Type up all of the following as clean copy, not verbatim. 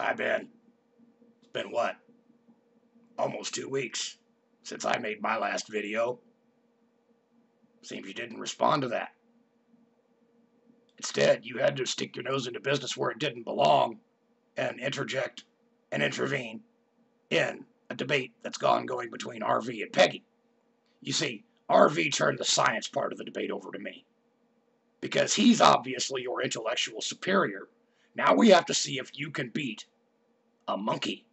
It's been what? Almost 2 weeks since I made my last video. Seems you didn't respond to that. Instead, you had to stick your nose into business where it didn't belong and interject and intervene in a debate that's going between RV and Peggy. You see, RV turned the science part of the debate over to me. Because he's obviously your intellectual superior, now we have to see if you can beat a monkey.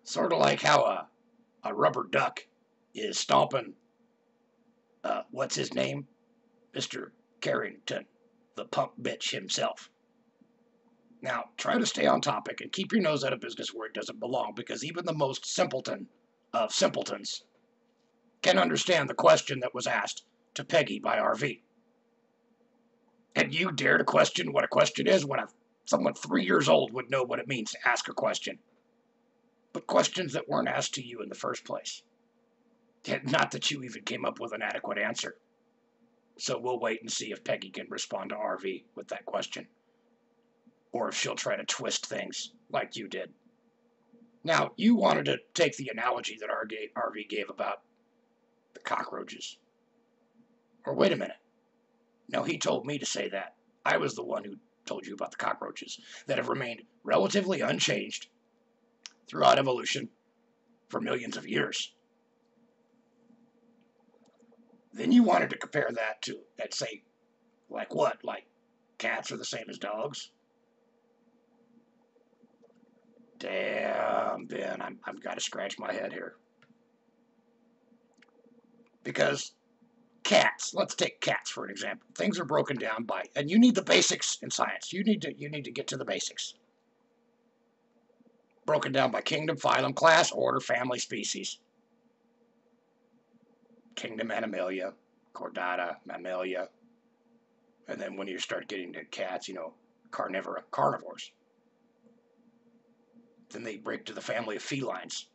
Sort of like how a rubber duck is stomping, what's his name? Mr. Carrington, the punk bitch himself. Now, try to stay on topic and keep your nose out of business where it doesn't belong, because even the most simpleton of simpletons can understand the question that was asked to Peggy by RV. And you dare to question what a question is when someone 3 years old would know what it means to ask a question. But questions that weren't asked to you in the first place. Not that you even came up with an adequate answer. So we'll wait and see if Peggy can respond to RV with that question. Or if she'll try to twist things like you did. Now, you wanted to take the analogy that RV gave about the cockroaches. Or wait a minute. No, he told me to say that. I was the one who told you about the cockroaches that have remained relatively unchanged throughout evolution for millions of years. Then you wanted to compare that to, let's say, like what? Like cats are the same as dogs? Damn, Ben, I've got to scratch my head here. Because cats, let's take cats for an example. Things are broken down by, and you need the basics in science. You need to get to the basics. Broken down by kingdom, phylum, class, order, family, species. Kingdom, Animalia, Chordata, Mammalia. And then when you start getting to cats, carnivora, carnivores. Then they break to the family of felines.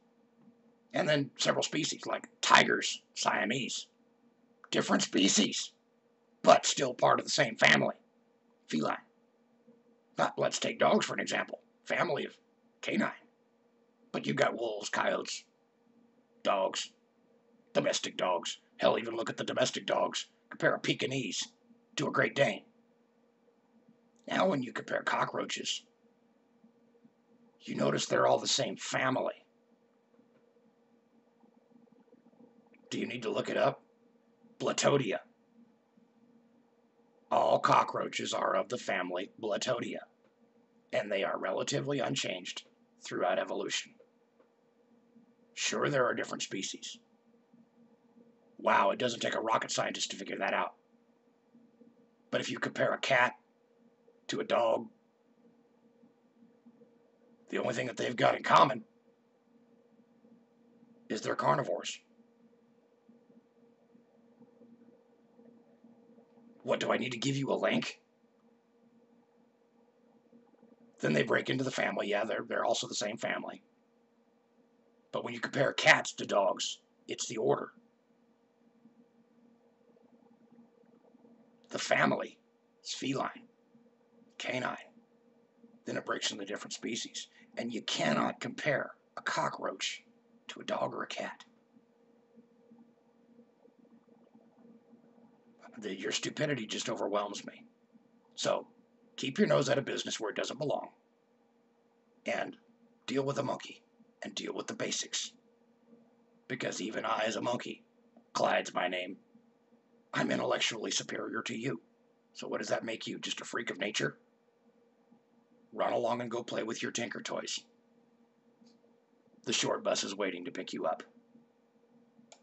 And then several species like tigers, Siamese. Different species, but still part of the same family, feline. Let's take dogs for an example. Family of canine. But you've got wolves, coyotes, dogs, domestic dogs. Hell, even look at the domestic dogs. Compare a Pekingese to a Great Dane. Now when you compare cockroaches, you notice they're all the same family. Do you need to look it up? Blatodia. All cockroaches are of the family Blatodia, and they are relatively unchanged throughout evolution. Sure, there are different species. Wow, it doesn't take a rocket scientist to figure that out. But if you compare a cat to a dog, the only thing that they've got in common is they're carnivores. What, do I need to give you a link? Then they break into the family. Yeah, they're also the same family. But when you compare cats to dogs, it's the order. The family is feline, canine. Then it breaks into different species. And you cannot compare a cockroach to a dog or a cat. Your stupidity just overwhelms me. So, keep your nose out of business where it doesn't belong. And deal with a monkey. And deal with the basics. Because even I, as a monkey, Clyde's my name, I'm intellectually superior to you. So what does that make you? Just a freak of nature? Run along and go play with your Tinker toys. The short bus is waiting to pick you up.